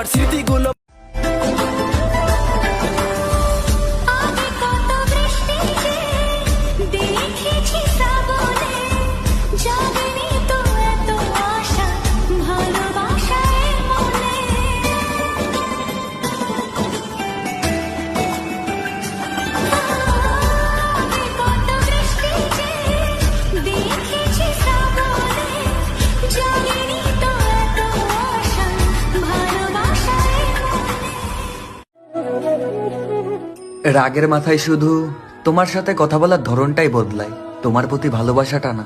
আমার স্মৃতিগুলো। রাগের মাথায় শুধু তোমার সাথে কথা বলার ধরনটাই বদলায়, তোমার প্রতি ভালোবাসাটা না।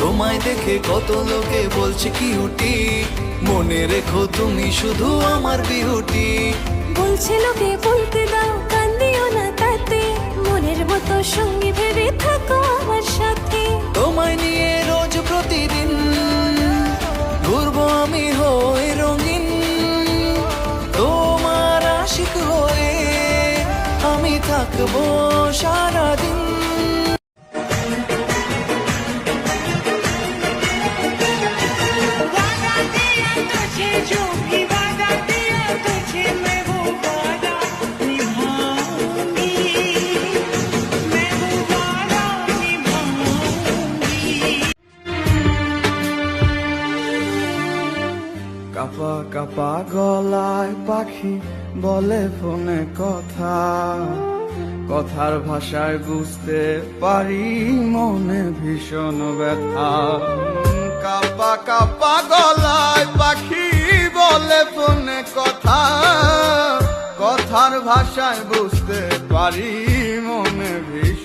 তোমায় দেখে কত লোকে বলছে কিউটি, মনে রেখো তুমি শুধু আমার বিউটি। বলছে লোকে বলতে দাও, কান্দিও না তাতে, মনের মতো সঙ্গী ভেবে থাকো আমার সাথে। তোমায় নিয়ে রোজ প্রতিদিন ঘুরবো আমি হয়ে রঙিন, তোমার আশিক হয়ে আমি থাকবো সারাদিন। কাপা কাপা গলায় পাখি বলে ফোনে কথা, কথার ভাষায় বুঝতে পারি মনে ভীষণ ব্যথা। কাপা কাপা গলায় পাখি বলে ফোনে কথা, কথার ভাষায় বুঝতে পারি মনে ভীষণ